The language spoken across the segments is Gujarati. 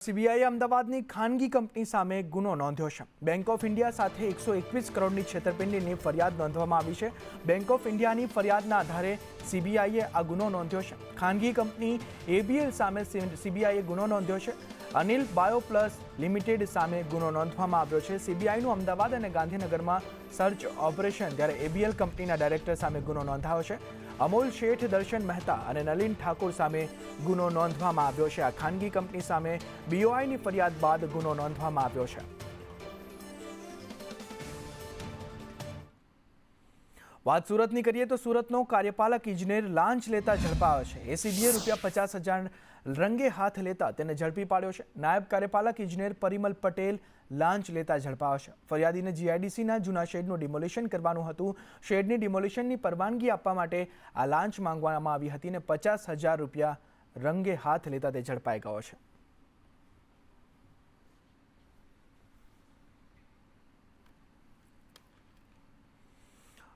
સીબીઆઈએ અમદાવાદની ખાનગી કંપની સામે ગુનો નોંધ્યો છે। બેંક ઓફ ઇન્ડિયા સાથે 121 કરોડની છેતરપિંડીની ફરિયાદ નોંધવામાં આવી છે। બેંક ઓફ ઇન્ડિયાની ફરિયાદના આધારે સીબીઆઈએ આ ગુનો નોંધ્યો છે। ખાનગી કંપની એબીએલ સામે સીબીઆઈએ ગુનો નોંધ્યો છે। અનિલ બાયોપ્લસ લિમિટેડ સામે ગુનો નોંધવામાં આવ્યો છે। સીબીઆઈનું અમદાવાદ અને ગાંધીનગરમાં સર્ચ ઓપરેશન, જ્યારે એબીએલ કંપનીના ડાયરેક્ટર સામે ગુનો નોંધાયો છે। અમોલ શેઠ, દર્શન મહેતા અને નલિન ઠાકોર સામે ગુનો નોંધવામાં આવ્યો છે। આ ખાનગી કંપની સામે બીઓઆઈની ફરિયાદ બાદ ગુનો નોંધવામાં આવ્યો છે। વાત સુરતની કરીએ તો સુરતનો કાર્યપાલક ઇજનેર લાંચ લેતા ઝડપાયો છે। એસીબીએ ₹50,000 રંગે હાથ લેતા તેને ઝડપી પાડ્યો છે। નાયબ કાર્યપાલક ઇજનેર પરિમલ પટેલ લાંચ લેતા ઝડપાયો છે। ફરિયાદીને જીઆઈડીસીના જૂના શેડનું ડિમોલિશન કરવાનું હતું। શેડની ડિમોલિશનની પરવાનગી આપવા માટે આ લાંચ માંગવામાં આવી હતી અને ₹50,000 રંગે હાથ લેતા તે ઝડપાઈ ગયો છે।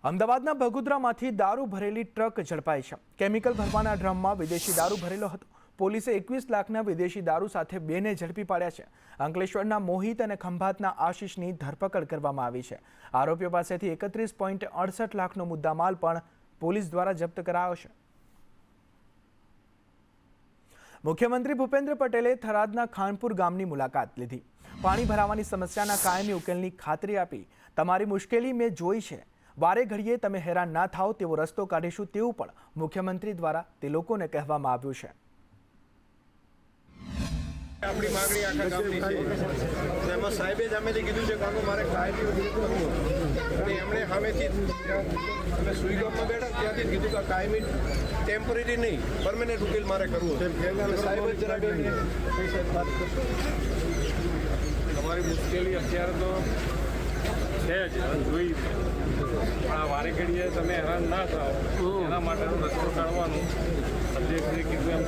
અમદાવાદના ભગુદરામાંથી દારૂ ભરેલી ટ્રક ઝડપાઈ છે। કેમિકલ ભરવાના ડ્રમમાં વિદેશી દારૂ ભરેલો હતો। પોલીસે 21 લાખના વિદેશી દારૂ સાથે બેને ઝડપી પાડ્યા છે। અંકલેશ્વરના મોહિત અને ખંભાતના આશીષની ધરપકડ કરવામાં આવી છે। આરોપીઓ પાસેથી 31.68 લાખનો મુદ્દામાલ પણ પોલીસ દ્વારા જપ્ત કરાયો છે। મુખ્યમંત્રી ભૂપેન્દ્ર પટેલે થરાદના ખાનપુર ગામની મુલાકાત લીધી। પાણી ભરાવાની સમસ્યાના કાયમી ઉકેલની ખાતરી આપી। તમારી મુશ્કેલી મેં જોઈ છે, વારે ઘડીએ તમે હેરાન ના થાઓ તેવો રસ્તો કાઢીશું તેવું પણ મુખ્યમંત્રી દ્વારા તે લોકોને કહેવામાં આવ્યું છે। આપણી માંગણી આખા ગામની છે। એમાં સાહેબે જ અમેથી કીધું છે કે મારે કાયમી કરવું અને એમણે સામેથી અમે સુઈગામમાં બેઠા ત્યાંથી કીધું કે કાયમી ટેમ્પરરી નહીં, પરમેનન્ટ ઉકેલ મારે કરવો। સાહેબ જ જરા વાત કરશો। તમારી મુશ્કેલી અત્યારે તો છે જ, જોઈ પણ આ વારે ઘડીએ તમે હેરાન ના થાઓ એના માટેનો રસ્તો કાઢવાનું અધ્યક્ષે કીધું એમ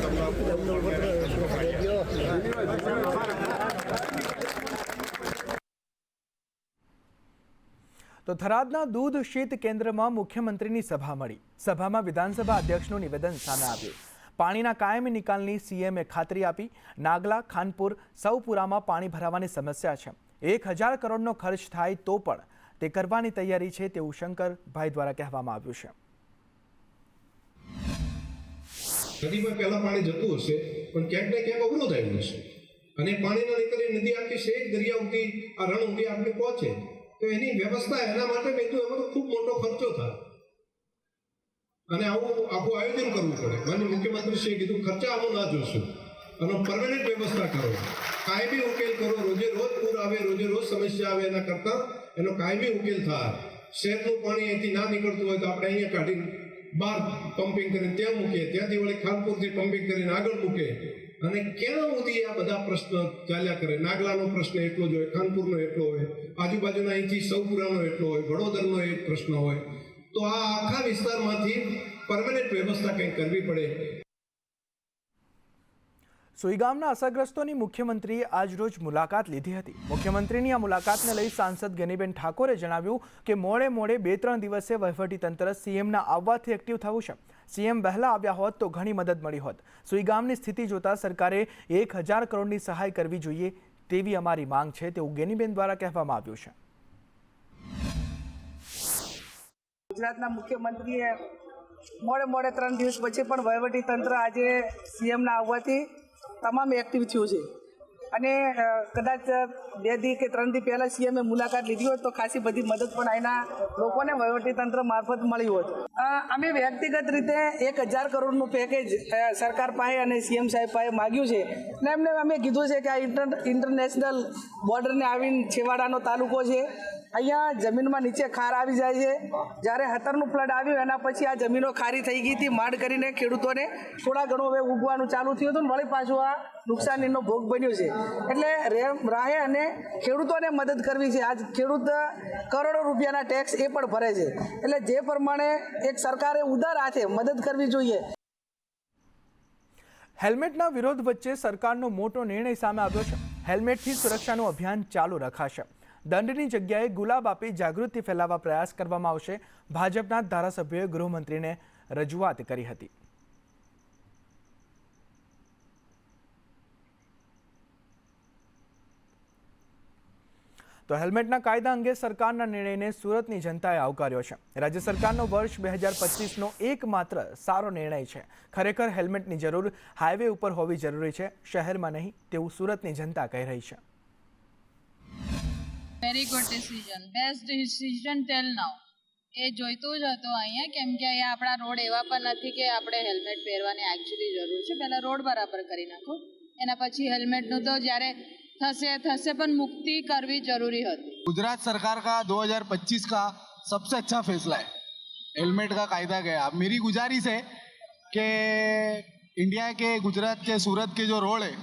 તો થરાદના દૂધ શીત કેન્દ્રમાં મુખ્યમંત્રીની સભા મળી। સભામાં વિધાનસભા અધ્યક્ષનું નિવેદન સામે આવ્યું। પાણીના કાયમી નિકાલની સીએમએ ખાતરી આપી। નાગલા, ખાનપુર, સૌપુરામાં પાણી ભરાવાની સમસ્યા છે। 1,000 કરોડનો ખર્ચ થાય તો પણ તે કરવાની તૈયારી છે તેવું શંકરભાઈ દ્વારા કહેવામાં આવ્યું છે। નદીમાં પહેલા પાણી જતું હશે પણ ક્યાંક ને ક્યાંક અવરોધ આવ્યો હશે અને પાણીના નીકળી નદી આખી શેખ દરિયા ઉગી આ રણ ઉગી આપણે પહોંચે તો એની વ્યવસ્થા એના માટે મેં તો એમાં તો ખૂબ મોટો ખર્ચો થાય અને આવું આખું આયોજન કરવું પડે। માનનીય મુખ્યમંત્રીશ્રીએ કીધું ખર્ચા આવું ના જોશું અને પરમેનન્ટ વ્યવસ્થા કરો, કાયમી ઉકેલ કરો। રોજે રોજ પૂર આવે, રોજે રોજ સમસ્યા આવે, એના કરતાં એનો કાયમી ઉકેલ થાય। શહેરનું પાણી અહીંથી ના નીકળતું હોય તો આપણે અહીંયા કાઢીને બહાર પમ્પિંગ કરીને ત્યાં મૂકીએ, ત્યાંથી વળી ખાનપુરથી પમ્પિંગ કરીને આગળ મૂકે અને ક્યાં સુધી આ બધા પ્રશ્ન ચાલ્યા કરે। નાગલાનો પ્રશ્ન એટલો જ હોય, ખાનપુરનો એટલો હોય, આજુબાજુના અહીંથી સૌપુરાનો એટલો હોય, વડોદરનો એક પ્રશ્ન હોય, તો આ આખા વિસ્તારમાંથી પરમેનન્ટ વ્યવસ્થા કંઈક કરવી પડે। સુઈગામના અસરગ્રસ્તોની મુખ્યમંત્રીએ આજરોજ મુલાકાત લીધી હતી। મુખ્યમંત્રીની આ મુલાકાતને લઈ સાંસદ ગેનીબેન ઠાકોરે જણાવ્યું કે મોડે 2-3 દિવસે વહીવટીતંત્ર સીએમના આવવાથી એક્ટિવ થવું છે। સીએમ વહેલા આવ્યા હોત તો ઘણી મદદ મળી હોત। સુઈગામની સ્થિતિ જોતા સરકારે 1,000 કરોડની સહાય કરવી જોઈએ તેવી અમારી માંગ છે તેવું ગેનીબેન દ્વારા કહેવામાં આવ્યું છે। ગુજરાતના મુખ્યમંત્રીએ મોડે 3 દિવસ પછી પણ વહીવટીતંત્ર આજે સીએમના આવવાથી તમામ એક્ટિવ થયું છે અને કદાચ 2 દી કે 3 દી પહેલાં સીએમએ મુલાકાત લીધી હોત તો ખાસી બધી મદદ પણ અહીંના લોકોને વહીવટીતંત્ર મારફત મળી હોત। અમે વ્યક્તિગત રીતે 1,000 કરોડનું પેકેજ સરકાર પાસે અને સીએમ સાહેબ પાસે માગ્યું છે અને એમને અમે કીધું છે કે આ ઇન્ટરનેશનલ બોર્ડરને આવીને છેવાડાનો તાલુકો છે, અહીંયા જમીનમાં નીચે ખાર આવી જાય છે। જ્યારે 17નું ફ્લડ આવ્યું એના પછી આ જમીનો ખારી થઈ ગઈ હતી, માંડ કરીને ખેડૂતોને થોડા ઘણું હવે ઉગવાનું ચાલુ થયું હતું ને વળી પાછું આ નુકસાનીનો ભોગ બન્યો છે। એટલે રાહે અને ખેડૂતોને મદદ કરવી છે। આજ ખેડૂત કરોડો રૂપિયાના ટેક્સ એ પણ ભરે છે, એટલે જે પ્રમાણે એક સરકારે ઉદાર હાથે મદદ કરવી જોઈએ। હેલ્મેટના વિરોધ વચ્ચે સરકારનો મોટો નિર્ણય સામે આવ્યો છે। હેલ્મેટથી સુરક્ષાનું અભિયાન ચાલુ રખાશે। દંડની જગ્યાએ ગુલાબ આપી જાગૃતિ ફેલાવવા પ્રયાસ કરવામાં આવશે। ભાજપના ધારાસભ્યોએ ગૃહમંત્રીને રજૂઆત કરી હતી। તો હેલ્મેટના કાયદા અંગે સરકારના નિર્ણયને સુરતની જનતાએ આવકાર્યો છે. રાજ્ય સરકારનો વર્ષ 2025નો એકમાત્ર સારો નિર્ણય છે. ખરેખર હેલ્મેટની જરૂર હાઈવે ઉપર હોવી જરૂરી છે, શહેરમાં નહીં, તેવું સુરતની જનતા કહી રહી છે. Very good decision, best decision till now. એ જોઈતું જ હતું અહીંયા, કેમ કે અહીંયા આપણા રોડ એવા પણ નથી કે આપણે હેલ્મેટ પહેરવાની એકચ્યુઅલી જરૂર છે. પહેલાં રોડ બરાબર કરી નાખો, એના પછી હેલ્મેટનું તો જ્યારે થશે પણ मुक्ति करवी जरूरी होती. गुजरात सरकार का 2025 का सबसे अच्छा फैसला है, हेलमेट का कायदा गया. मेरी गुजारिश है कि इंडिया के गुजरात के सूरत के जो रोड है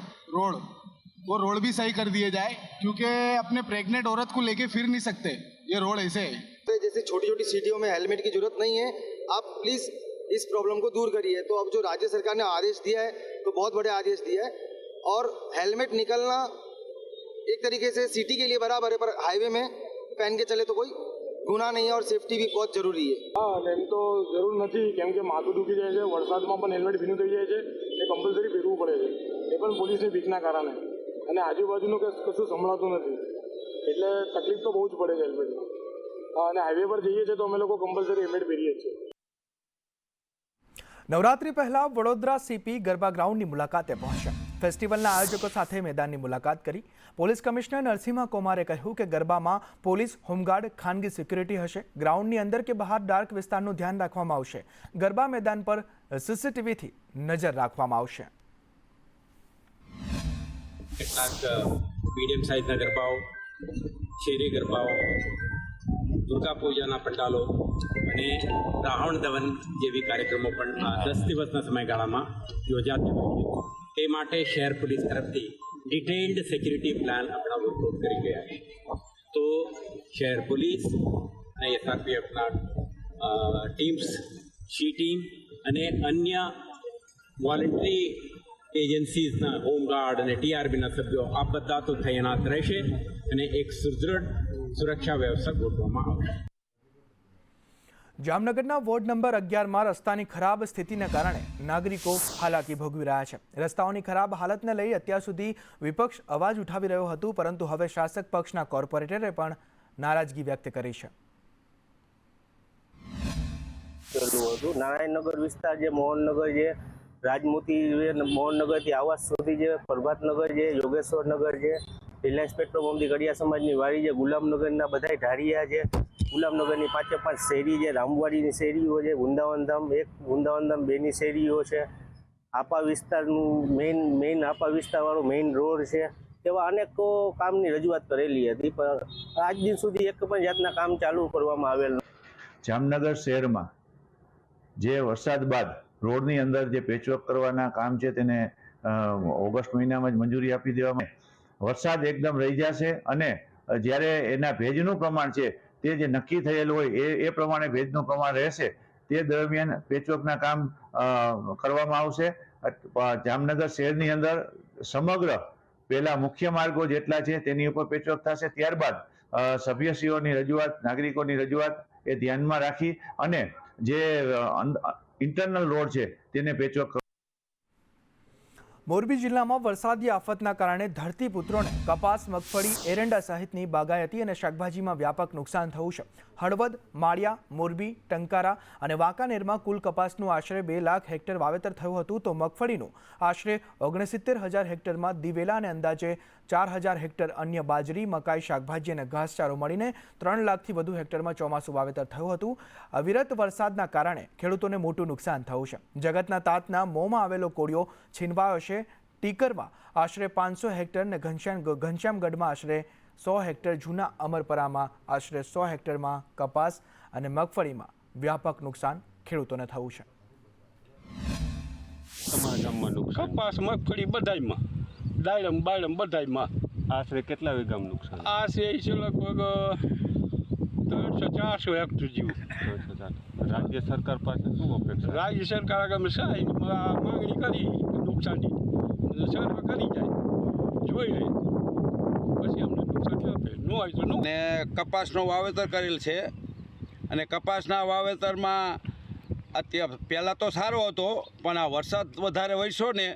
वो रोड भी सही कर दिए जाए, क्योंकि अपने प्रेग्नेंट औरत को लेके फिर नहीं सकते, ये रोड ऐसे है. तो जैसे छोटी छोटी सिटियों में हेलमेट की जरूरत नहीं है, आप प्लीज़ इस प्रॉब्लम को दूर करिए. तो अब जो राज्य सरकार ने आदेश दिया है तो बहुत बड़े आदेश दिया है, और हेलमेट निकलना एक तरीके से सिटी के लिए बराबर है, पर हाईवे में पहन के चले तो कोई गुनाह नहीं है, और सेफ्टी भी बहुत जरूरी है. હા એમ તો જરૂર નથી, કેમ કે માથું દુખી જાય છે, વરસાદમાં પણ હેલ્મેટ ભીનું થઈ જાય છે, એ કમ્પલસરી પહેરવું પડે છે, એ પણ પોલીસની બીકના કારણે. અને આજુબાજુનું કશું સંભળાતું નથી, એટલે તકલીફ તો બહુ જ પડે છે હેલ્મેટમાં. અને હાઈવે પર જઈએ છીએ તો અમે લોકો કમ્પલસરી હેલ્મેટ પહેરીએ છીએ. નવરાત્રી પહેલા વડોદરા સીપી ગરબા ગ્રાઉન્ડની મુલાકાતે પહોંચ્યા. ફેસ્ટિવલના આયોજકો સાથે મેદાનની મુલાકાત કરી. પોલીસ કમિશનર નરસિંહા કુમારે કહ્યું કે ગરબામાં પોલીસ, હોમગાર્ડ, ખાનગી સિક્યુરિટી હશે. ગ્રાઉન્ડની અંદર કે બહાર ડાર્ક વિસ્તારનું ધ્યાન રાખવામાં આવશે. ગરબા મેદાન પર સીસીટીવીથી નજર રાખવામાં આવશે. કેટલાક મીડિયમ સાઇઝના ગરબાઓ, શેરી ગરબાઓ, દુર્ગા પૂજાના પંડાલો અને રાવણ દવન જેવી કાર્યક્રમો પણ 10 દિવસના સમયગાળામાં યોજાતા હોય છે. તે માટે શહેર પોલીસ તરફથી ડિટેઇલ્ડ સિક્યુરિટી પ્લાન આપણા વર્કઆઉટ કરી ગયા છે. તો શહેર પોલીસ અને એસઆરપીએફના ટીમ્સ, સી ટીમ અને અન્ય વોલન્ટરી એજન્સીઝના હોમગાર્ડ અને ટીઆરબીના સભ્યો આ બધા તો તૈનાત રહેશે અને એક સુદૃઢ સુરક્ષા વ્યવસ્થા ગોઠવવામાં આવશે. જામનગરના વોર્ડ નંબર 11માં રસ્તાની ખરાબ સ્થિતિને કારણે નાગરિકો હાલાકી ભોગવી રહ્યા છે. રસ્તાઓની ખરાબ હાલતને લઈ અત્યાર સુધી વિપક્ષ અવાજ ઉઠાવી રહ્યો હતું, પરંતુ હવે શાસક પક્ષના કોર્પોરેટરે પણ નારાજગી વ્યક્ત કરી છે. નારાયણનગર વિસ્તાર જે મોહનનગર છે, રાજમોતી મોહનનગરથી આવાસ સુધી છે, પ્રભાતનગર છે, યોગેશ્વરનગર છે, રિલાયન્સ પેટ્રોલ પંપથી ગઢિયા સમાજની વાડી છે, ગુલામનગરના બધાય ઢાળિયા છે, ગુલામનગરની 5 શેરી છે, રામવાડીની શેરીઓ છે, વૃંદાવનધામ 1, વૃંદાવનધામ 2ની શેરીઓ છે, આપા વિસ્તારનું મેઇન આપા વિસ્તારવાળો મેઇન રોડ છે. એવા અનેકો કામની રજૂઆત કરેલી હતી, પણ આજ દિન સુધી એક પણ જાતના કામ ચાલુ કરવામાં આવેલ. જામનગર શહેરમાં જે વરસાદ બાદ રોડની અંદર જે પેચવર્ક કરવાના કામ છે તેને ઓગસ્ટ મહિનામાં જ મંજૂરી આપી દેવામાં. વરસાદ એકદમ રહી જશે અને જ્યારે એના ભેજનું પ્રમાણ છે તે જે નક્કી થયેલું હોય એ પ્રમાણે ભેજનું પ્રમાણ રહેશે. તે દરમિયાન પેચવર્કના કામ કરવામાં આવશે. જામનગર શહેરની અંદર સમગ્ર પહેલા મુખ્ય માર્ગો જેટલા છે તેની ઉપર પેચવર્ક થશે. ત્યારબાદ સભ્યશ્રીઓની રજૂઆત, નાગરિકોની રજૂઆત એ ધ્યાનમાં રાખી અને જે ઇન્ટરનલ રોડ છે તેને પેચવર્ક. મોરબી જિલ્લામાં વરસાદી આફતના કારણે ધરતીપુત્રોને કપાસ, મગફળી, એરંડા સહિતની બાગાયતી અને શાકભાજીમાં વ્યાપક નુકસાન થયું છે. હળવદ, માળિયા, મોરબી, ટંકારા અને વાંકાનેરમાં કુલ કપાસનું આશરે 2 લાખ હેક્ટર વાવેતર થયું હતું, તો મગફળીનું આશરે 69,000 હેક્ટરમાં દિવેલા અને અંદાજે 4,000 હેક્ટર અન્ય બાજરી, મકાઈ, શાકભાજી અને ઘાસચારો મળીને 3 લાખથી વધુ હેક્ટરમાં ચોમાસું વાવેતર થયું હતું. અવિરત વરસાદના કારણે ખેડૂતોને મોટું નુકસાન થયું છે. જગતના તાતના મોંમાં આવેલો કોળિયો છીનવાયો છે. ટીકરમાં આશરે 500 હેક્ટર અને ઘનશ્યામગઢમાં આશરે 100 હેક્ટર, જૂના અમરપરામાં આશરે 100 હેક્ટરમાં કપાસ અને મગફળીમાં વ્યાપક નુકસાન ખેડૂતોને થયું છે. તમારા ગામમાં નુકસાન? કપાસ, મગફળી બધાયમાં, દાડમ બાડમ બધાયમાં. આશરે કેટલા વીઘામાં નુકસાન? આશરે છે લગભગ 300-400 હેક્ટર જેવું. રાજ્ય સરકાર પાસે શું અપેક્ષા? રાજ્ય સરકાર આગળ માંગણી કરી નુકસાનની સર્વે કરી જાય, જોઈ લે, પછી અમને નુકસાન આપે, ન હોય તો ન. ને કપાસનું વાવેતર કરેલ છે અને કપાસના વાવેતરમાં અત્યારે પહેલાં તો સારો હતો, પણ આ વરસાદ વધારે વરસ્યો ને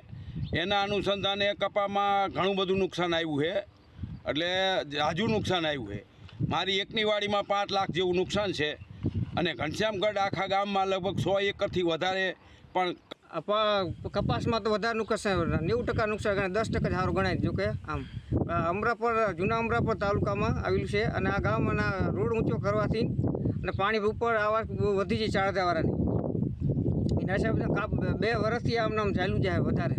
એના અનુસંધાને કપામાં ઘણું બધું નુકસાન આવ્યું છે. એટલે જાજુ નુકસાન આવ્યું છે. મારી એકની વાડીમાં 5 લાખ જેવું નુકસાન છે અને ઘનશ્યામગઢ આખા ગામમાં લગભગ 100 એકરથી વધારે પણ કપાસમાં તો વધારે નુકસાન 90% નુકસાન ગણાય, 10% સારું ગણાય. જો કે આમ અમરાપર જૂના અમરાપર તાલુકામાં આવેલું છે અને આ ગામના રોડ ઊંચો કરવાથી અને પાણી ઉપર આવવા વધી જાય ચાળતાવાળાની. એના હિસાબે 2 વર્ષથી આમ નામ ચાલ્યું જાય વધારે.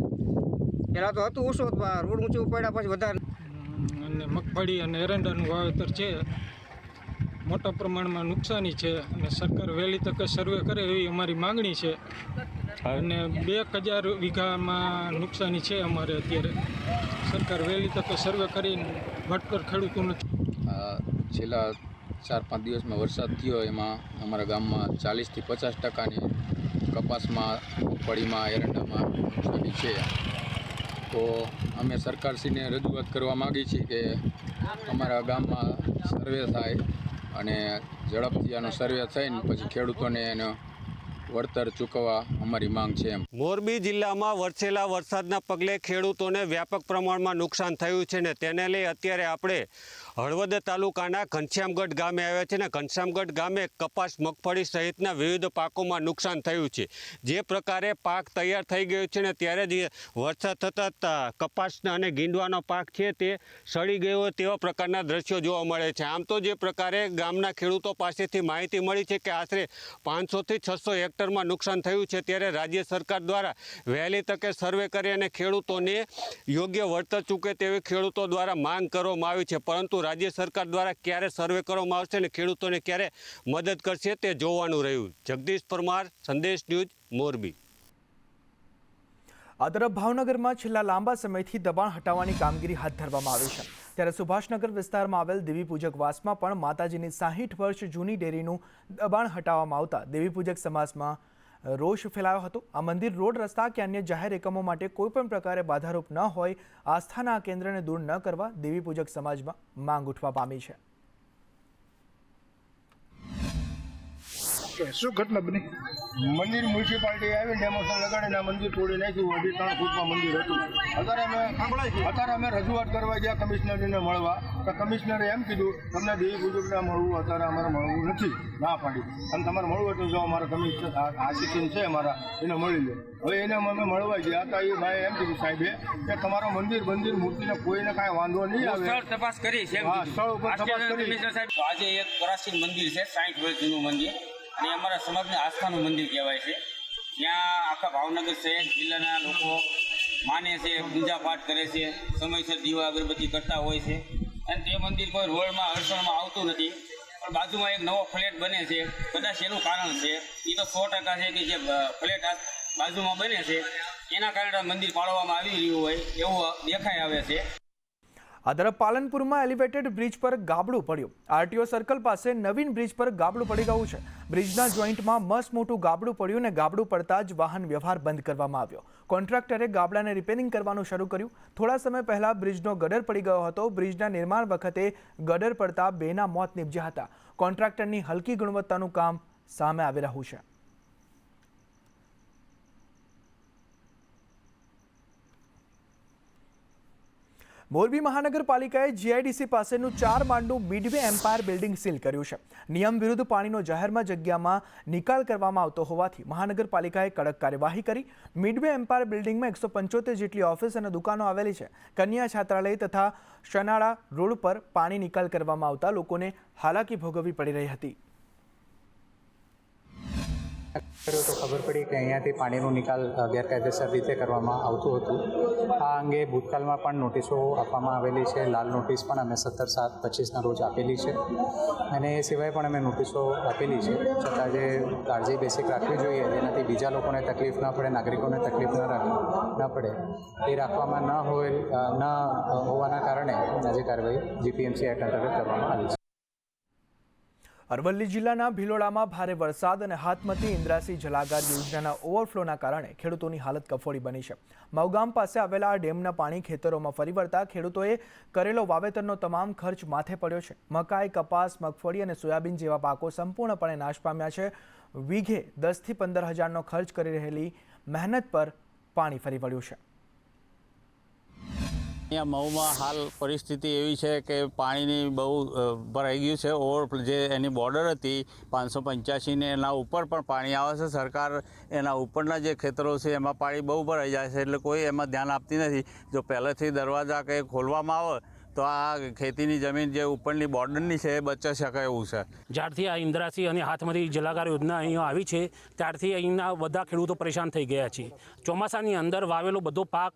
પહેલાં તો હતું ઓછો, રોડ ઊંચો પડ્યા પછી વધારે. અને મગફળી અને એરંડાનું વાવેતર છે, મોટા પ્રમાણમાં નુકસાની છે અને સરકાર વહેલી તકે સર્વે કરે એવી અમારી માંગણી છે. અને 2000 વીઘામાં નુકસાની છે અમારે અત્યારે. સરકાર વહેલી તકે સર્વે કરીને વળતર ખેડૂતોને. છેલ્લા 4-5 દિવસમાં વરસાદ થયો, એમાં અમારા ગામમાં 40થી 50% કપાસમાં, મગફળીમાં, એરંડામાં નુકસાની છે. તો અમે સરકારશ્રીને રજૂઆત કરવા માગીએ છીએ કે અમારા ગામમાં સર્વે થાય અને ઝડપથી આનો સર્વે થઈને પછી ખેડૂતોને એનો વળતર ચૂકવવા અમારી માંગ છે. મોરબી જિલ્લામાં વરસેલા વરસાદના પગલે ખેડૂતોને વ્યાપક પ્રમાણમાં નુકસાન થયું છે ને તેને લઈ અત્યારે આપણે હળવદ તાલુકાના ઘનશ્યામગઢ ગામે આવ્યા છે ને ઘનશ્યામગઢ ગામે કપાસ, મગફળી સહિતના વિવિધ પાકોમાં નુકસાન થયું છે. જે પ્રકારે પાક તૈયાર થઈ ગયો છે ને ત્યારે જ વરસાદ થતાં કપાસના અને ગીંડવાનો પાક છે તે સડી ગયો હોય તેવા પ્રકારના દ્રશ્યો જોવા મળે છે. આમ તો જે પ્રકારે ગામના ખેડૂતો પાસેથી માહિતી મળી છે કે આશરે 500થી 600 હેક્ટરમાં નુકસાન થયું છે, ત્યારે રાજ્ય સરકાર દ્વારા વહેલી તકે સર્વે કરી અને ખેડૂતોને યોગ્ય વળતર ચૂકે તેવી ખેડૂતો દ્વારા માંગ કરવામાં આવી છે. પરંતુ રાજ્ય સરકાર દ્વારા ક્યારે સર્વે કરવામાં આવશે અને ખેડૂતોને ક્યારે મદદ કરશે તે જોવાનું રહ્યું. જગદીશ પરમાર, સંદેશ ન્યૂઝ, મોરબી. આ તરફ ભાવનગરમાં છેલ્લા લાંબા સમયથી દબાણ હટાવવાની કામગીરી હાથ ધરવામાં આવી છે. ત્યારે સુભાષનગર વિસ્તારમાં આવેલ દેવીપૂજક વાસમાં પણ માતાજીની 60 વર્ષ જૂની ડેરીનું દબાણ હટાવવામાં આવતા દેવીપૂજક સમાજમાં રોષ ફેલાયો હતો. આ મંદિર, રોડ, રસ્તા કે અન્ય જાહેર એકમો માટે કોઈપણ પ્રકારે બાધારૂપ ન હોય, આસ્થાના આ કેન્દ્રને દૂર ન કરવા દેવીપૂજક સમાજમાં માંગ ઉઠવા પામી છે. શું ઘટના બની? મંદિર મ્યુનિસિપાલિટી આવીને ડેમોશન લગાડીને આ મંદિર તોડી નાખ્યું. 2.5 ફૂટમાં મંદિર હતું. અત્યારે અમે રજૂઆત કરવા ગયા કમિશનરને મળવા, તો કમિશનરે એમ કીધું તમને દેવી પૂજકને મળવું અત્યારે અમારે મળવું નથી, ના પાડી. અને તમારે મળવું હોય તો જો અમારા કમિશનર આશિકીન છે અમારા, એને મળી લો. હવે એને અમે મળવા ગયા હતા, એ ભાઈ એમ કીધું સાહેબે કે તમારો મંદિર મૂર્તિને કોઈને કાંઈ વાંધો નહીં આવે. તપાસ કરી છે. હા, સ્થળ ઉપર તપાસ કરી. આજે એક પ્રાચીન મંદિર છે, 60 વર્ષ જૂનું મંદિર, અને અમારા સમાજને આસ્થાનું મંદિર કહેવાય છે. ત્યાં આખા ભાવનગર શહેર જિલ્લાના લોકો માને છે, પૂજા પાઠ કરે છે, સમયસર દીવા અગરબત્તી કરતા હોય છે. અને તે મંદિર કોઈ રોડમાં અડચણમાં આવતું નથી. પણ બાજુમાં એક નવો ફ્લેટ બને છે, કદાચ એનું કારણ છે, એ તો 100% છે કે જે ફ્લેટ બાજુમાં બને છે એના કારણે મંદિર પાડવામાં આવી રહ્યું હોય એવું દેખાઈ આવે છે. આ તરફ પાલનપુરમાં એલિવેટેડ બ્રિજ પર ગાબડું પડ્યું. આરટીઓ સર્કલ પાસે નવીન બ્રિજ પર ગાબડું પડી ગયું છે. બ્રિજના જોઈન્ટમાં મસ્ત મોટું ગાબડું પડ્યું અને ગાબડું પડતા જ વાહન વ્યવહાર બંધ કરવામાં આવ્યો. કોન્ટ્રાક્ટરે ગાબડાને રિપેરિંગ કરવાનું શરૂ કર્યું. થોડા સમય પહેલા બ્રિજનો ગડર પડી ગયો હતો. બ્રિજના નિર્માણ વખતે ગડર પડતા 2ના મોત નીપજ્યા હતા. કોન્ટ્રાક્ટરની હલકી ગુણવત્તાનું કામ સામે આવી રહ્યું છે. મોરબી મહાનગરપાલિકાએ જીઆઈડીસી પાસેનું 4 માળનું મિડવે એમ્પાયર બિલ્ડિંગ સીલ કર્યું છે. નિયમ વિરુદ્ધ પાણીનો જાહેરમાં જગ્યામાં નિકાલ કરવામાં આવતો હોવાથી મહાનગરપાલિકાએ કડક કાર્યવાહી કરી. મિડવે એમ્પાયર બિલ્ડિંગમાં 175 જેટલી ઓફિસ અને દુકાનો આવેલી છે. કન્યા છાત્રાલય તથા શનાળા રોડ પર પાણી નિકાલ કરવામાં આવતા લોકોને હાલાકી ભોગવવી પડી રહી હતી. કર્યો તો ખબર પડી કે અહીંયાથી પાણીનો નિકાલ ગેરકાયદેસર રીતે કરવામાં આવતું હતું. આ અંગે ભૂતકાળમાં પણ નોટિસો આપવામાં આવેલી છે. લાલ નોટિસ પણ અમે 17/7/25ના રોજ આપેલી છે અને એ સિવાય પણ અમે નોટિસો આપેલી છે. છતાં જે કાળજી બેસિક રાખવી જોઈએ, જેનાથી બીજા લોકોને તકલીફ ન પડે, નાગરિકોને તકલીફ ન પડે, એ રાખવામાં ન હોવાના કારણે આજે કાર્યવાહી જીપીએમસી એક્ટ અંતર્ગત કરવામાં આવી છે. અરવલ્લી જિલ્લાના ભિલોડામાં ભારે વરસાદ અને હાથમતી ઇન્દ્રાસી જલાગાર યોજનાના ઓવરફ્લોના કારણે ખેડૂતોની હાલત કફોડી બની છે. મવગામ પાસે આવેલા આ ડેમના પાણી ખેતરોમાં ફરી વળતા ખેડૂતોએ કરેલો વાવેતરનો તમામ ખર્ચ માથે પડ્યો છે. મકાઈ, કપાસ, મગફળી અને સોયાબીન જેવા પાકો સંપૂર્ણપણે નાશ પામ્યા છે. વીઘે 10,000 થી 15,000નો ખર્ચ કરી રહેલી મહેનત પર પાણી ફરી વળ્યું છે. અહીંયા મહુમાં હાલ પરિસ્થિતિ એવી છે કે પાણીની બહુ ભરાઈ ગયું છે. ઓવર જે એની બોર્ડર હતી 585 ને એના ઉપર પણ પાણી આવે છે. સરકાર એના ઉપરના જે ખેતરો છે એમાં પાણી બહુ ભરાઈ જાય છે, એટલે કોઈ એમાં ધ્યાન આપતી નથી. જો પહેલેથી દરવાજા કંઈ ખોલવામાં આવે તો આ ખેતીની જમીન જે ઉપરની બોર્ડરની છે એ બચી શકે એવું છે. જ્યારથી આ ઇન્દરાસી અને હાથમાંથી જલાગાર યોજના અહીંયા આવી છે ત્યારથી અહીંના બધા ખેડૂતો પરેશાન થઈ ગયા છે. ચોમાસાની અંદર વાવેલો બધો પાક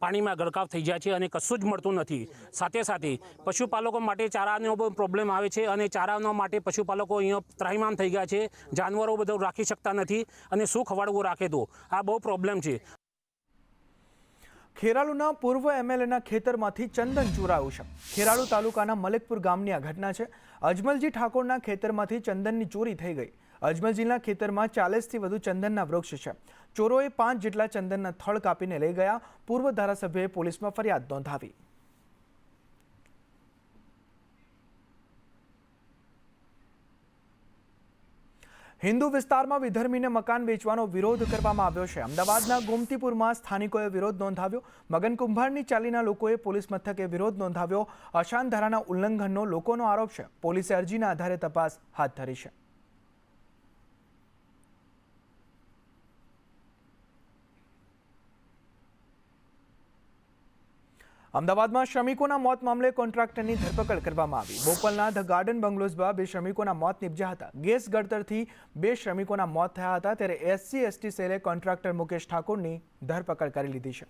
પાણીમાં ગરકાવ થઈ જાય છે અને કશું જ મળતું નથી. સાથે સાથે પશુપાલકો માટે ચારાનો પણ પ્રોબ્લેમ આવે છે અને ચારાનો માટે પશુપાલકો અહીંયા ત્રાહિમામ થઈ ગયા છે. જાનવરો બધું રાખી શકતા નથી અને શું ખવાડવું રાખે તો આ બહુ પ્રોબ્લેમ છે. ખેરાલુના પૂર્વ એમએલએના ખેતરમાંથી ચંદન ચોરાયું છે. ખેરાલુ તાલુકાના મલેકપુર ગામની આ ઘટના છે. અજમલજી ઠાકોરના ખેતરમાંથી ચંદનની ચોરી થઈ ગઈ. અજમલજીના ખેતરમાં 40થી વધુ ચંદનના વૃક્ષ છે. ચોરોએ 5 જેટલા ચંદનના થડ કાપીને લઈ ગયા. પૂર્વ ધારાસભ્યએ પોલીસમાં ફરિયાદ નોંધાવી. હિન્દુ વિસ્તારમાં વિધર્મીને મકાન વેચવાનો વિરોધ કરવામાં આવ્યો છે. અમદાવાદના ગોમતીપુરમાં સ્થાનિકોએ વિરોધ નોંધાવ્યો. મગન કુંભારની ચાલીના લોકોએ પોલીસ મથકે વિરોધ નોંધાવ્યો. અશાંત ધારાના ઉલ્લંઘનનો લોકોનો આરોપ છે. પોલીસે અરજીના આધારે તપાસ હાથ ધરી છે. અમદાવાદમાં શ્રમિકોના મોત મામલે કોન્ટ્રાક્ટરની ધરપકડ કરવામાં આવી. બોપલના ધ ગાર્ડન બંગલોઝમાં 2 શ્રમિકોના મોત નિપજ્યા હતા. ગેસ ગળતરથી 2 શ્રમિકોના મોત થયા હતા. ત્યારે SC/ST સેલે કોન્ટ્રાક્ટર મુકેશ ઠાકોરની ધરપકડ કરી લીધી છે.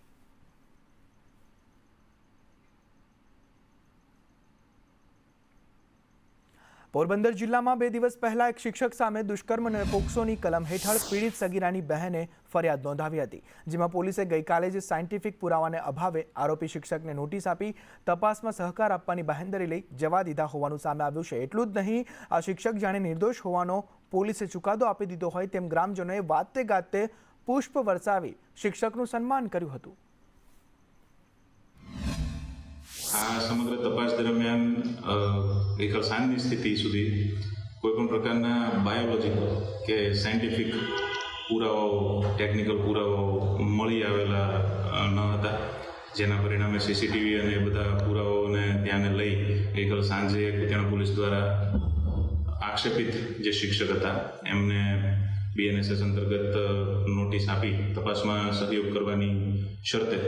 પોરબંદર જિલ્લામાં 2 દિવસ પહેલા એક શિક્ષક સામે દુષ્કર્મ અને પોક્સોની કલમ હેઠળ પીડિત સગીરાની બહેને ફરિયાદ નોંધાવી હતી, જેમાં પોલીસે ગઈકાલે જ સાયન્ટિફિક પુરાવાને અભાવે આરોપી શિક્ષકને નોટિસ આપી તપાસમાં સહકાર આપવાની બાંહેધરી લઈ જવા દીધા હોવાનું સામે આવ્યું છે. એટલું જ નહીં, આ શિક્ષક જાણે નિર્દોષ હોવાનો પોલીસે ચુકાદો આપી દીધો હોય તેમ ગ્રામજનોએ વાતે ગાતે પુષ્પ વરસાવી શિક્ષકનું સન્માન કર્યું હતું. આ સમગ્ર તપાસ દરમિયાન ગઈકાલ સાંજની સ્થિતિ સુધી કોઈપણ પ્રકારના બાયોલોજિકલ કે સાયન્ટિફિક પુરાવાઓ, ટેકનિકલ પુરાવાઓ મળી આવેલા ન હતા, જેના પરિણામે CCTV અને એ બધા પુરાવાઓને ધ્યાને લઈ ગઈકાલ સાંજે કુતિયાણા પોલીસ દ્વારા આક્ષેપિત જે શિક્ષક હતા એમને BNSS અંતર્ગત નોટિસ આપી તપાસમાં સહયોગ કરવાની શરતે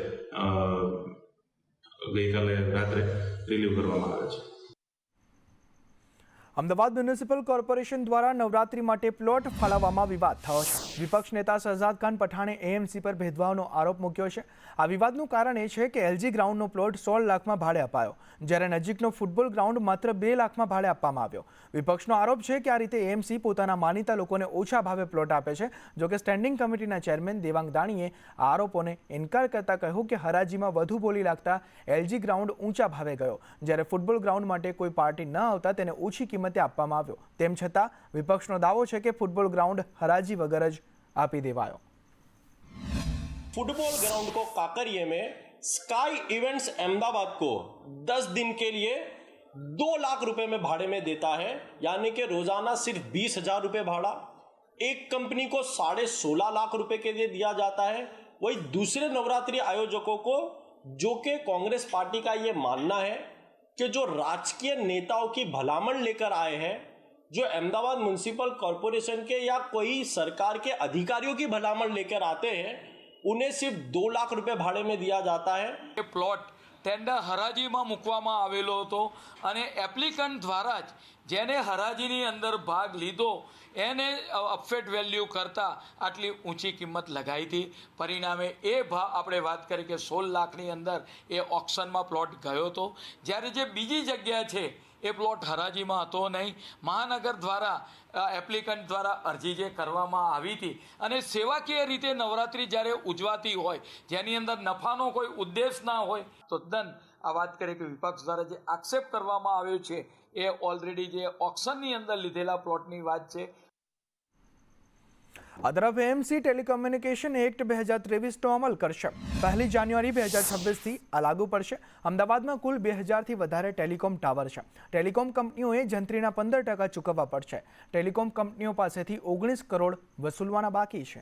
ગઈકાલે રાત્રે રિલીવ કરવામાં આવે છે. અમદાવાદ મ્યુનિસિપલ કોર્પોરેશન દ્વારા નવરાત્રી માટે પ્લોટ ફાળવવામાં વિવાદ થયો છે. વિપક્ષ નેતા શહજાદ ખાન પઠાણે AMC પર ભેદભાવનો આરોપ મૂક્યો છે. આ વિવાદનું કારણ એ છે કે LG ગ્રાઉન્ડનો પ્લોટ 16 લાખમાં ભાડે અપાયો, જ્યારે નજીકનો ફૂટબોલ ગ્રાઉન્ડ માત્ર 2 લાખમાં ભાડે આપવામાં આવ્યો. વિપક્ષનો આરોપ છે કે આ રીતે AMC પોતાના માનીતા લોકોને ઓછા ભાવે પ્લોટ આપે છે. જોકે સ્ટેન્ડિંગ કમિટીના ચેરમેન દેવાંગ દાણીએ આ આરોપોને ઇનકાર કરતા કહ્યું કે હરાજીમાં વધુ બોલી લાગતા LG ગ્રાઉન્ડ ઊંચા ભાવે ગયો, જ્યારે ફૂટબોલ ગ્રાઉન્ડ માટે કોઈ પાર્ટી ન આવતા તેને ઓછી કિંમતે આપવામાં આવ્યો. તેમ છતાં વિપક્ષનો દાવો છે કે ફૂટબોલ ગ્રાઉન્ડ હરાજી વગર જ આપી દેવાયો. फुटबॉल ग्राउंड को काकरिए में स्काई इवेंट्स अहमदाबाद को 10 दिन के लिए 2 लाख रुपए में भाड़े में देता है, यानी कि रोजाना सिर्फ 20,000 रुपए भाड़ा. एक कंपनी को 16.5 लाख रुपए के लिए दिया जाता है. वही दूसरे नवरात्रि आयोजकों को, जो कि कांग्रेस पार्टी का ये मानना है कि जो राजकीय नेताओं की भलामण लेकर आए हैं, जो अहमदाबाद म्युनिसिपल कॉरपोरेशन के या कोई सरकार के अधिकारियों की भलामण लेकर आते हैं, उन्हें सिर्फ 2 लाख रुपए भाड़े में दिया जाता है. એ પ્લોટ ટેન્ડર હરાજીમાં મૂકવામાં આવેલો હતો અને એપ્લિકન્ટ દ્વારા જ જેને હરાજીની અંદર ભાગ લીધો એને અપફેટ વેલ્યુ કરતાં આટલી ઊંચી કિંમત લગાવી હતી. પરિણામે એ ભાવ આપણે વાત કરી કે 16 લાખની અંદર એ ઓક્શનમાં પ્લોટ ગયો હતો, જ્યારે જે બીજી જગ્યા છે એ પ્લોટ હરાજીમાં હતો નહીં. મહાનગર દ્વારા એપ્લિકન્ટ દ્વારા અરજી જે કરવામાં આવી હતી અને સેવાકીય રીતે નવરાત્રિ જ્યારે ઉજવાતી હોય, જેની અંદર નફાનો કોઈ ઉદ્દેશ ના હોય, તો તદ્દન આ વાત કરીએ કે વિપક્ષ દ્વારા જે આક્ષેપ કરવામાં આવ્યો છે એ ઓલરેડી જે ઓક્શનની અંદર લીધેલા પ્લોટની વાત છે. આ તરફ AMC ટેલિકોમ્યુનિકેશન એક્ટ 2023નો અમલ કરશે. 1 જાન્યુઆરી 2026થી આ લાગુ પડશે. અમદાવાદમાં કુલ 2000થી વધારે ટેલિકોમ ટાવર છે. ટેલિકોમ કંપનીઓએ જંત્રીના 15% ચૂકવવા પડશે. ટેલિકોમ કંપનીઓ પાસેથી 19 કરોડ વસૂલવાના બાકી છે.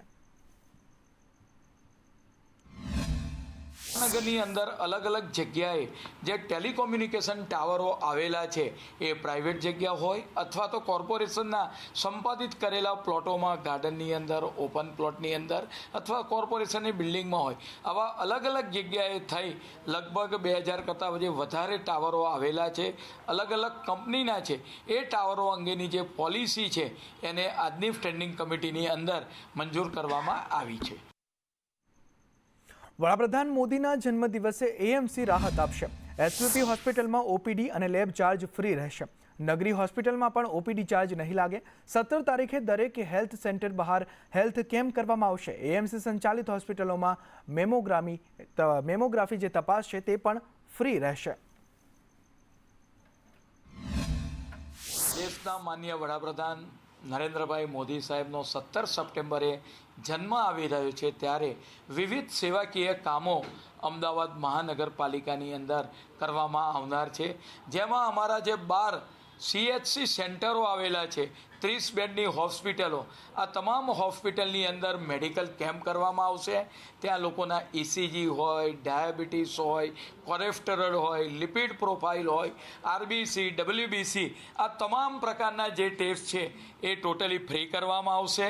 નગરની અંદર અલગ અલગ જગ્યાએ જે ટેલિકોમ્યુનિકેશન ટાવરો આવેલા છે એ પ્રાઇવેટ જગ્યા હોય અથવા તો કોર્પોરેશનના સંપાદિત કરેલા પ્લોટોમાં ગાર્ડનની અંદર, ઓપન પ્લોટની અંદર અથવા કોર્પોરેશનની બિલ્ડિંગમાં હોય, આવા અલગ અલગ જગ્યાએ થઈ લગભગ 2000 કરતાં વધારે ટાવરો આવેલા છે, અલગ અલગ કંપનીના છે. એ ટાવરો અંગેની જે પોલિસી છે એને આજની સ્ટેન્ડિંગ કમિટીની અંદર મંજૂર કરવામાં આવી છે. વડાપ્રધાન મોદીના જન્મદિવસે એએમસી રાહત આપશે. એસવીપી હોસ્પિટલમાં ઓપીડી અને લેબ ચાર્જ ફ્રી રહેશે. નગરી હોસ્પિટલમાં પણ ઓપીડી ચાર્જ નહીં લાગે. 17 તારીખે દરેક હેલ્થ સેન્ટર બહાર હેલ્થ કેમ્પ કરવામાં આવશે. એએમસી સંચાલિત હોસ્પિટલોમાં મેમોગ્રાફી જે તપાસ છે તે પણ ફ્રી રહેશે. દેશના માનનીય વડાપ્રધાન નરેન્દ્રભાઈ મોદી સાહેબનો 17 સપ્ટેમ્બરે જન્મ આવી રહ્યો છે ત્યારે વિવિધ સેવાકીય કામો અમદાવાદ મહાનગરપાલિકાની અંદર કરવામાં આવનાર છે, જેમાં અમારા જે 12 CHC સેન્ટરો આવેલા છે, 30 બેડની હોસ્પિટલો, આ તમામ હોસ્પિટલની અંદર મેડિકલ કેમ્પ કરવામાં આવશે. ત્યાં લોકોના ECG હોય, ડાયાબિટીસ હોય, કોલેસ્ટેરોલ હોય, લિપિડ પ્રોફાઇલ હોય, RBC, WBC, આ તમામ પ્રકારના જે ટેસ્ટ છે એ ટોટલી ફ્રી કરવામાં આવશે.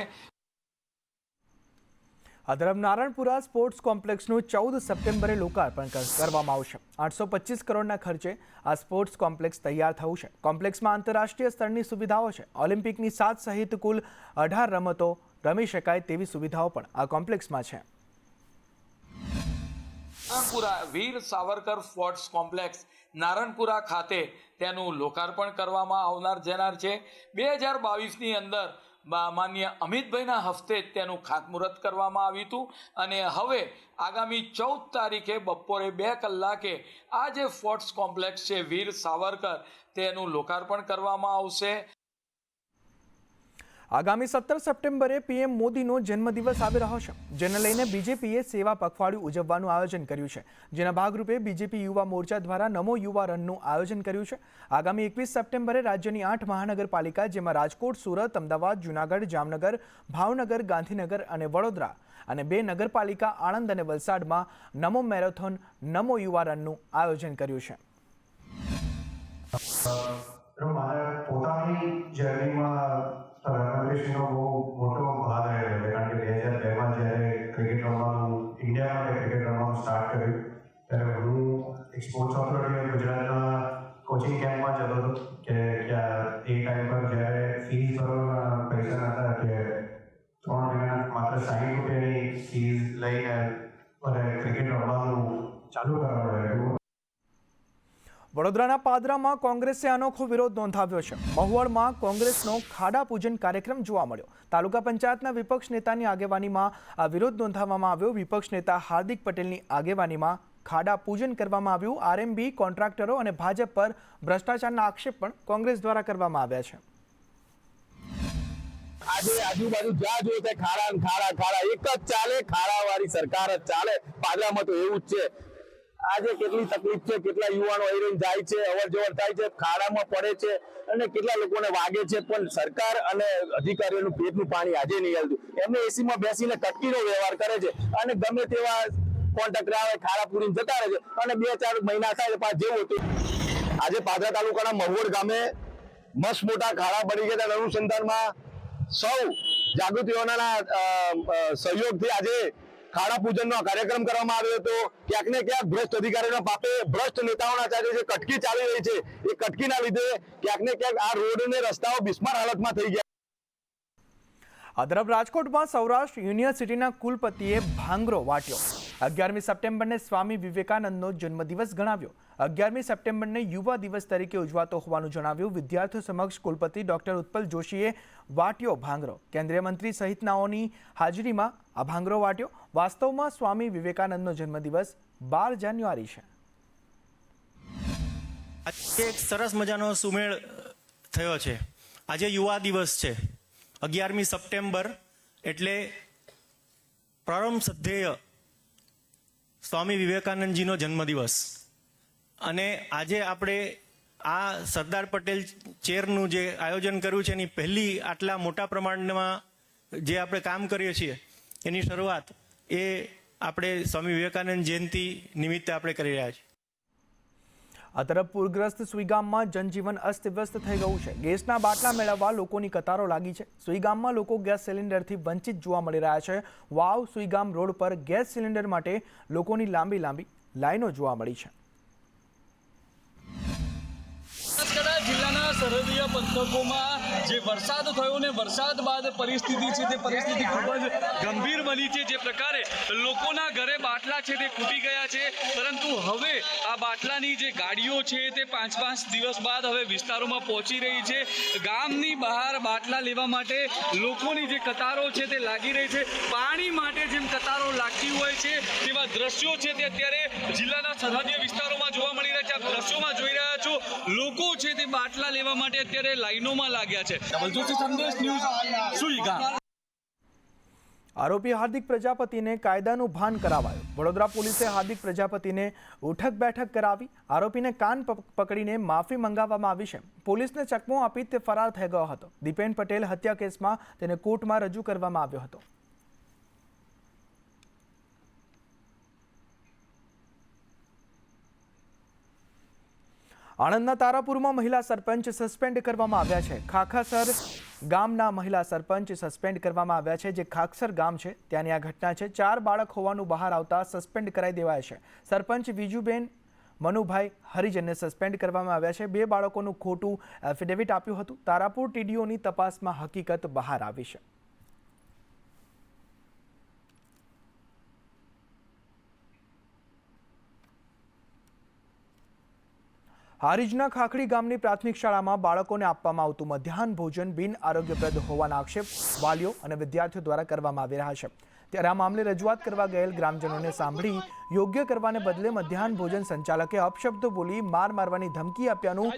અધરમ નારણપુરા સ્પોર્ટ્સ કોમ્પ્લેક્સનું 14 સપ્ટેમ્બરે લોકાર્પણ કરવામાં આવશે. 825 કરોડના ખર્ચે આ સ્પોર્ટ્સ કોમ્પ્લેક્સ તૈયાર થયું છે. કોમ્પ્લેક્સમાં આંતરરાષ્ટ્રીય સ્તરની સુવિધાઓ છે. ઓલિમ્પિકની 7 સહિત કુલ 18 રમતો રમી શકાય તેવી સુવિધાઓ પણ આ કોમ્પ્લેક્સમાં છે. નારણપુરા વીર સાવરકર સ્પોર્ટ્સ કોમ્પ્લેક્સ નારણપુરા ખાતે તેનું લોકાર્પણ કરવામાં આવનાર છે. 2022ની અંદર માનનીય અમિતભાઈના હસ્તે તેનું ખાતમુહૂર્ત કરવામાં આવ્યું હતું અને હવે આગામી 14 તારીખે બપોરે 2 કલાકે આ જે સ્પોર્ટ્સ કોમ્પ્લેક્સ છે વીર સાવરકર તેનું લોકાર્પણ કરવામાં આવશે. આગામી 17 સપ્ટેમ્બરે પીએમ મોદીનો જન્મદિવસ આવી રહ્યો છે, જેને લઈને બીજેપીએ સેવા પખવાડિયું ઉજવવાનું આયોજન કર્યું છે. જેના ભાગરૂપે બીજેપી યુવા મોરચા દ્વારા નમો યુવા રનનું આયોજન કર્યું છે. આગામી 21 સપ્ટેમ્બરે રાજ્યની 8 મહાનગરપાલિકા જેમાં રાજકોટ, સુરત, અમદાવાદ, જૂનાગઢ, જામનગર, ભાવનગર, ગાંધીનગર અને વડોદરા અને 2 નગરપાલિકા આણંદ અને વલસાડમાં નમો મેરેથોન નમો યુવા રનનું આયોજન કર્યું છે. પોતાની જર્નીમાં પ્રધાનમંત્રીશ્રીનો બહુ મોટો ભાગ રહેલો છે, કારણ કે 2002માં જ્યારે ક્રિકેટ રમવાનું ઇન્ડિયા માટે ક્રિકેટ રમવાનું સ્ટાર્ટ કર્યું ત્યારે હું એક સ્પોર્ટ્સ ઓથોરિટી ઓફ ગુજરાતના કોચિંગ કેમ્પમાં જતો હતો કે એ ટાઈમ પર જ્યારે ફીસ ભરવાના પૈસા નહોતા કે 3 મહિના માત્ર 60 રૂપિયાની ફીસ લઈને અને ક્રિકેટ રમવાનું ચાલુ કરાવ્યું. વડોદરાના પાદરામાં કોંગ્રેસે અનોખો વિરોધ નોંધાવ્યો છે. મહુવામાં કોંગ્રેસનો ખાડા પૂજન કાર્યક્રમ જોવા મળ્યો. તાલુકા પંચાયતના વિપક્ષ નેતાની આગેવાનીમાં આ વિરોધ નોંધાવવામાં આવ્યો. વિપક્ષ નેતા હાર્દિક પટેલની આગેવાનીમાં ખાડા પૂજન કરવામાં આવ્યું. RMB કોન્ટ્રાક્ટરો અને ભાજપ પર ભ્રષ્ટાચારના આક્ષેપ પણ કોંગ્રેસ દ્વારા કરવામાં આવ્યા છે. આજે આજુબાજુ જ્યાં જોઈએ તે ખાડા ખાડા ખાડા એક જ ચાલે, ખાડાવાળી સરકાર જ ચાલે. પાદરામાં તો એવું જ છે. આજે કેટલી તકલીફ છે, કેટલા યુવાનો અહીં જાય છે, અવર જવર થાય છે, ખાડામાં પડે છે અને કેટલા લોકોને વાગે છે, પણ સરકાર અને અધિકારીઓનું પેટનું પાણી આજે નહીં હાલતું. એમને એસીમાં બેસીને કટકીનો વ્યવહાર કરે છે અને ગમે તેવા કોન્ટ્રાક્ટર આવે ખાડા પૂરીને જતા રહે છે અને 2-4 મહિના થાય પાછું જેવું હતું. આજે પાદરા તાલુકાના મહુવડ ગામે મસ્ત મોટા ખાડા બની ગયા. અનુસંધાનમાં સૌ જાગૃતિઓના સહયોગથી આજે ખાડા પૂજનનો કાર્યક્રમ કરવામાં આવ્યો હતો. ક્યાંક ને ક્યાંક ભ્રષ્ટ અધિકારીઓના પાપે ભ્રષ્ટ નેતાઓના ચાલે જે કટકી ચાલી રહી છે એ કટકીના લીધે ક્યાંક ને ક્યાંક આ રોડ અને રસ્તાઓ બિસ્માર હાલતમાં થઈ ગયા. અદરબ રાજકોટમાં સૌરાષ્ટ્ર યુનિવર્સિટીના કુલપતિએ ભાંગરો વાટ્યો. 11મી સપ્ટેમ્બરને સ્વામી વિવેકાનંદનો જન્મદિવસ ગણાવ્યો. 11મી સપ્ટેમ્બરને યુવા દિવસ તરીકે ઉજવાતો હોવાનું જણાવ્યું. વિદ્યાર્થીઓ સમક્ષ કુલપતિ ડોક્ટર ઉત્પલ જોશીએ વાટ્યો ભાંગરો. કેન્દ્રીય મંત્રી સહિતનાઓની હાજરીમાં આ ભાંગરો વાટ્યો. વાસ્તવમાં સ્વામી વિવેકાનંદનો જન્મદિવસ 12 જાન્યુઆરી છે. એક સરસ મજાનો સુમેળ થયો છે. આજે યુવા દિવસ છે. 11મી સપ્ટેમ્બર એટલે પરમ શ્રદ્ધેય સ્વામી વિવેકાનંદજીનો જન્મદિવસ અને આજે આપણે આ સરદાર પટેલ ચેરનું જે આયોજન કર્યું છે એની પહેલી આટલા મોટા પ્રમાણમાં જે આપણે કામ કરીએ છીએ એની શરૂઆત એ આપણે સ્વામી વિવેકાનંદ જયંતિ નિમિત્તે આપણે કરી રહ્યા છીએ. આ તરફ પૂરગ્રસ્ત સુઈગામમાં જનજીવન અસ્તવ્યસ્ત થઈ ગયું છે. ગેસના બાટલા મેળવવા લોકોની કતારો લાગી છે. સુઈગામમાં લોકો ગેસ સિલિન્ડરથી વંચિત જોવા મળી રહ્યા છે. વાવ સુઈગામ રોડ પર ગેસ સિલિન્ડર માટે લોકોની લાંબી લાઈનો જોવા મળી છે. બનાસકાંઠા જિલ્લાના સરહદીય પંથકોમાં જે વરસાદ થયો ને વરસાદ બાદ પરિસ્થિતિ છે તે પરિસ્થિતિ ખૂબ જ ગંભીર બની છે. જે પ્રકારે લોકોના ઘરે બાટલા છે તે ખૂટી ગયા છે, પરંતુ હવે આ બાટલાની જે ગાડીઓ છે તે 5-5 દિવસ બાદ હવે વિસ્તારોમાં પહોંચી રહી છે. ગામની બહાર બાટલા લેવા માટે લોકોની જે કતારો છે તે લાગી રહી છે. પાણી માટે જેમ કતારો લાગતી હોય છે તેવા દ્રશ્યો છે તે અત્યારે જિલ્લાના સરહદીય વિસ્તારોમાં જોવા મળી રહ્યા છે. આપ દ્રશ્યોમાં જોઈ રહ્યા છો, લોકો છે તે બાટલા લેવા માટે અત્યારે લાઈનોમાં લાગ્યા છે. ડબલ જોશી સંદેશ ન્યૂઝ સુઈગામ. આરોપી હાર્દિક પ્રજાપતિને કાયદાનું ભાન કરાવાયું. વડોદરા પોલીસે હાર્દિક પ્રજાપતિને ઉઠક બેઠક કરાવી. આરોપીને કાન પકડીને માફી મંગાવવામાં આવી છે. પોલીસને ચકમો આપી તે ફરાર થઈ ગયો હતો. દીપેન પટેલ હત્યા કેસમાં તેને કોર્ટમાં રજૂ કરવામાં આવ્યો હતો. આણંદના તારાપુરમાં મહિલા સરપંચ સસ્પેન્ડ કરવામાં આવ્યા છે. ખાખસર ગામના મહિલા સરપંચ સસ્પેન્ડ કરવામાં આવ્યા છે. જે ખાખસર ગામ છે ત્યાંની આ ઘટના છે. 4 બાળક હોવાનું બહાર આવતા સસ્પેન્ડ કરાઈ દેવાયા છે. સરપંચ વિજુબેન મનુભાઈ હરિજનને સસ્પેન્ડ કરવામાં આવ્યા છે. 2 બાળકોનું ખોટું એફિડેવિટ આપ્યું હતું. તારાપુર ટીડીઓની તપાસમાં હકીકત બહાર આવી છે. હારીજના ખાખડી ગામની પ્રાથમિક શાળામાં બાળકોને આપવામાં આવતું મધ્યાહન ભોજન બિન આરોગ્યપ્રદ હોવાના આક્ષેપ વાલીઓ અને વિદ્યાર્થીઓ દ્વારા કરવામાં આવી રહ્યા છે. ત્યારે આ મામલે રજૂઆત કરવા ગયેલ ગ્રામજનોને સાંભળી યોગ્ય કરવાને બદલે મધ્યાહન ભોજન સંચાલકે અપશબ્દો બોલી મારવાની ધમકી આપ્યાનું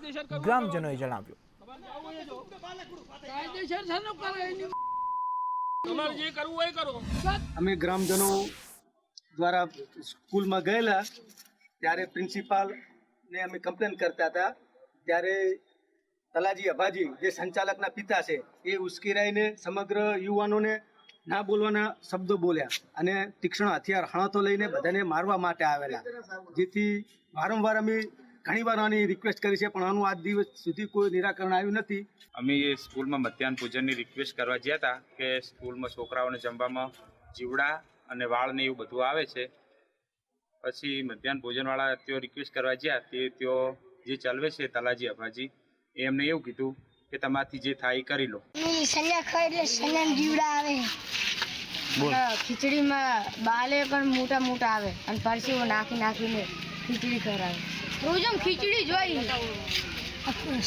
ગ્રામજનોએ જણાવ્યું. અમે ગ્રામજનો દ્વારા સ્કૂલમાં ગયેલા ત્યારે પ્રિન્સિપાલ ને અમે કમ્પ્લેન કરતા હતા. ત્યારે તલાજી અભાજી જે સંચાલકના પિતા છે એ ઉશ્કેરાઈને સમગ્ર યુવાનોને ના બોલવાના શબ્દો બોલ્યા અને તીક્ષ્ણ હથિયાર હણતો લઈને બધાને મારવા માટે આવેલા. જેથી વારંવાર અમે ઘણી વાર આની રિક્વેસ્ટ કરી છે, પણ આનું આજ દિવસ સુધી કોઈ નિરાકરણ આવ્યું નથી. અમે સ્કૂલમાં મધ્યાહન ભોજનની રિક્વેસ્ટ કરવા ગયા હતા કે સ્કૂલમાં છોકરાઓને જમવામાં જીવડા અને વાળ ને એવું બધું આવે છે. પછી મધ્યાહન ભોજનવાળા તેઓ રિક્વેસ્ટ કરવા ગયા તે તેઓ જે ચાલવે છે તલાજી અભાજી એમને એવું કીધું કે તમારાથી જે થાય એ કરી લો. ખીચડીમાં બાલે પણ મોટા મોટા આવે અને પરસીઓ નાખીને ખીચડી કરાવે. રોજ ખીચડી જોઈ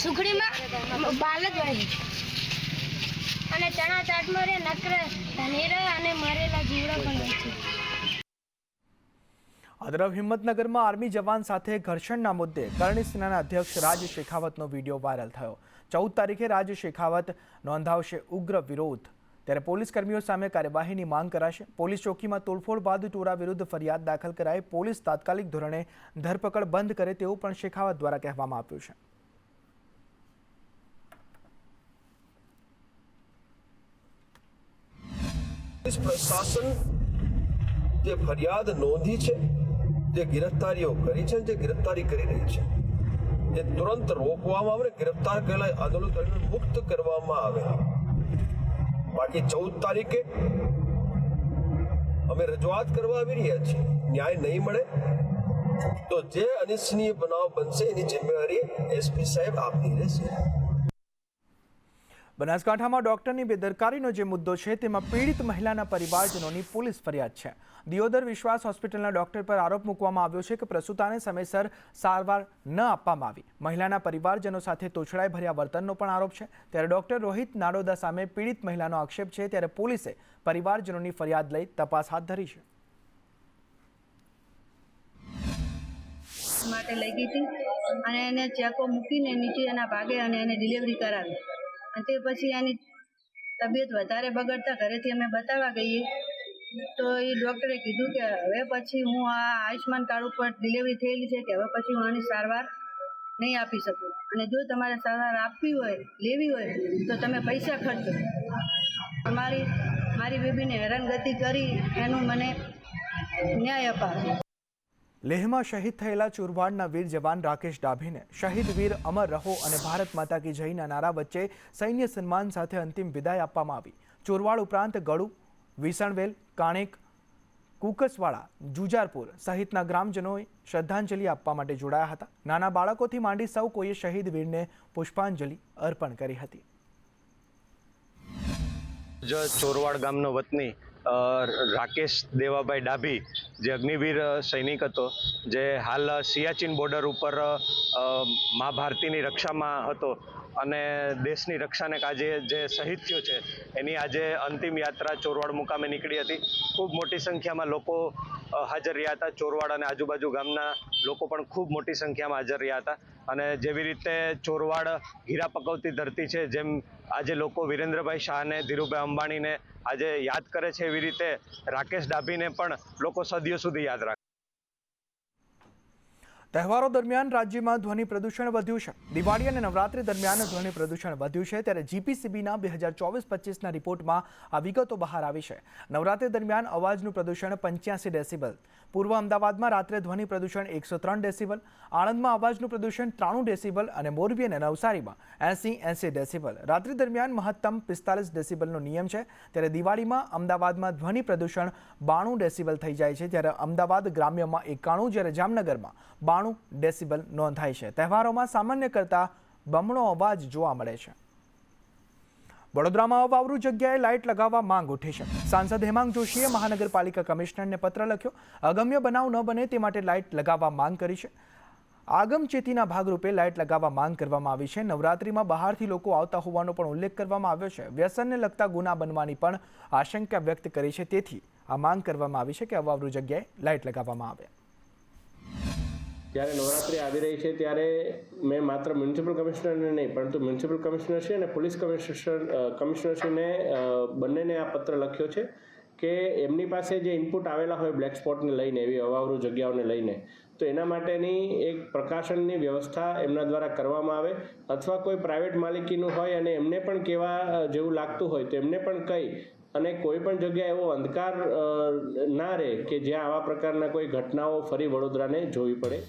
સુખડીમાં બાલ જ હોય અને ચણા ચાટમાં રે નકરે ધનેરા અને મરેલા જીવડા પણ હોય છે. આ તરફ હિંમતનગરમાં આર્મી જવાન સાથે ઘર્ષણના મુદ્દે કરણી સેનાના અધ્યક્ષ રાજ શેખાવતનો વિડીયો વાયરલ થયો. 14 તારીખે રાજ શેખાવત નોંધાવશે ઉગ્ર વિરોધ. ત્યારે પોલીસ કર્મીઓ સામે કાર્યવાહીની માંગ કરાશે. પોલીસ ચોકીમાં તોડફોડ બાદ ટોળા વિરુદ્ધ ફરિયાદ દાખલ કરાઈ. પોલીસ તાત્કાલિક ધોરણે ધરપકડ બંધ કરે તેવું પણ શેખાવત દ્વારા કહેવામાં આવ્યું છે. પ્રશાસન જે ફરિયાદ નોંધી છે, જે ગિરફતારીઓ કરી છે, જે ગિરફતારી કરી રહી છે એ તુરંત રોકવામાં આવે, ગિરફતાર કરેલા આંદોલનકારીઓને મુક્ત કરવામાં આવે. બાકી 14 તારીખે અમે રજૂઆત કરવા આવી રહ્યા છીએ. ન્યાય નહીં મળે તો જે અનિચ્છનીય બનાવ બનશે એની જિમ્મેવારી એસપી સાહેબ આપની રહેશે. બનાસકાંઠામાં ડોક્ટરની બેદરકારીનો જે મુદ્દો છે તેમાં પીડિત મહિલાના પરિવારજનોની પોલીસ ફરિયાદ છે. દિયોદર વિશ્વાસ હોસ્પિટલના ડોક્ટર પર આરોપ મૂકવામાં આવ્યો છે કે પ્રસૂતાને સમયસર સારવાર ન આપવામાં આવી. મહિલાના પરિવારજનો સાથે તોછડાઈ ભર્યા વર્તનનો પણ આરોપ છે. ત્યારે ડોક્ટર રોહિત નાડોદા સામે પીડિત મહિલાનો આક્ષેપ છે. ત્યારે પોલીસે પરિવારજનોની ફરિયાદ લઈ તપાસ હાથ ધરી છે. માટે લઈ ગઈ હતી અને એને ચેકો મૂકીને નીચે એના ભાગે અને એને ડિલિવરી કરાવી. અને તે પછી એની તબિયત વધારે બગડતા ઘરેથી અમે બતાવવા ગઈએ તો એ ડૉક્ટરે કીધું કે હવે પછી હું આ આયુષ્યમાન કાર્ડ ઉપર ડિલિવરી થયેલી છે કે હવે પછી હું આની સારવાર નહીં આપી શકું અને જો તમારે સારવાર આપવી હોય લેવી હોય તો તમે પૈસા ખર્ચો. મારી બેબીને હેરાનગતિ કરી એનું મને ન્યાય અપાવે. લેહમાં શહીદ થયેલા ચોરવાડના વીર જવાન રાકેશ ડાભીને શહીદ વીર અમર રહો અને ભારત માતા કી જયના નારા વચ્ચે સૈન્ય સન્માન સાથે અંતિમ વિદાય આપવામાં આવી. ચોરવાડ ઉપરાંત ગળુ, વિસણવેલ, કાણેક, કુકસવાડા, જુજારપુર સહિતના ગ્રામજનોએ શ્રદ્ધાંજલિ આપવા માટે જોડાયા હતા. નાના બાળકોથી માંડી સૌ કોઈએ શહીદ વીરને પુષ્પાંજલિ અર્પણ કરી હતી. ચોરવાડ ગામનો વતની રાકેશ દેવાભાઈ ડાભી જે અગ્નિવીર સૈનિક હતો, જે હાલ સિયાચીન બોર્ડર ઉપર મા ભારતીની રક્ષામાં હતો અને દેશની રક્ષાને કાજે જે શહીદ થયો છે એની આજે અંતિમ યાત્રા ચોરવાડ મુકામે નીકળી હતી. ખૂબ મોટી સંખ્યામાં લોકો હાજર રહ્યા હતા. ચોરવાડ અને આજુબાજુ ગામના લોકો પણ ખૂબ મોટી સંખ્યામાં હાજર રહ્યા હતા. અને જેવી રીતે ચોરવાડ હીરા પકવતી ધરતી છે, જેમ આજે લોકો વિરેન્દ્રભાઈ શાહને, ધીરુભાઈ અંબાણીને આજે યાદ કરે છે, એવી રીતે રાકેશ ડાભીને પણ લોકો સદીઓ સુધી યાદ રાખે. તહેવારો દરમિયાન રાજ્યમાં ધ્વનિ પ્રદૂષણ વધ્યું છે. દિવાળી અને નવરાત્રી દરમિયાન ધ્વનિ પ્રદૂષણ વધ્યું છે, ત્યારે જીપીસીબીના 2024-25ના રિપોર્ટમાં આ વિગતો બહાર આવી છે. નવરાત્રી દરમિયાન અવાજનું પ્રદૂષણ 85 ડેસિબલ, પૂર્વ અમદાવાદમાં રાત્રે ધ્વનિ પ્રદૂષણ 103 ડેસિબલ, આણંદમાં અવાજનું પ્રદૂષણ 93 ડેસિબલ અને મોરબી અને નવસારીમાં 80 ડેસિબલ. રાત્રિ દરમિયાન મહત્તમ 45 ડેસિબલનો નિયમ છે, ત્યારે દિવાળીમાં અમદાવાદમાં ધ્વનિ પ્રદૂષણ 92 ડેસિબલ થઈ જાય છે, જ્યારે અમદાવાદ ગ્રામ્યમાં 91, જ્યારે જામનગરમાં 92 ડેસિબલ નોંધાય છે. તહેવારોમાં સામાન્ય કરતાં બમણો અવાજ જોવા મળે છે. વડોદરામાં અવાવરૂ જગ્યાએ લાઇટ લગાવવા માંગ ઉઠી છે. સાંસદ હેમાંગ જોશીએ મહાનગરપાલિકા કમિશનરને પત્ર લખ્યો. અગમ્ય બનાવ ન બને તે માટે લાઇટ લગાવવા માંગ કરી છે. આગમચેતીના ભાગરૂપે લાઇટ લગાવવા માંગ કરવામાં આવી છે. નવરાત્રીમાં બહારથી લોકો આવતા હોવાનો પણ ઉલ્લેખ કરવામાં આવ્યો છે. વ્યસનને લગતા ગુના બનવાની પણ આશંકા વ્યક્ત કરી છે. તેથી આ માંગ કરવામાં આવી છે કે અવાવરૂ જગ્યાએ લાઇટ લગાવવામાં આવે. જ્યારે નવરાત્રિ આવી રહી છે ત્યારે મેં માત્ર મ્યુનિસિપલ કમિશનરને નહીં, પરંતુ મ્યુનિસિપલ કમિશનરશ્રી અને પોલીસ કમિશનરશ્રીને બંનેને આ પત્ર લખ્યો છે કે એમની પાસે જે ઇનપુટ આવેલા હોય બ્લેક સ્પોટને લઈને, એવી અવાવરૂ જગ્યાઓને લઈને, તો એના માટેની એક પ્રકાશનની વ્યવસ્થા એમના દ્વારા કરવામાં આવે, અથવા કોઈ પ્રાઇવેટ માલિકીનું હોય અને એમને પણ કહેવા જેવું લાગતું હોય તો એમને પણ કહી અને કોઈ પણ જગ્યાએ એવો અંધકાર ના રહે કે જ્યાં આવા પ્રકારના કોઈ ઘટનાઓ ફરી વડોદરાને જોવી પડે.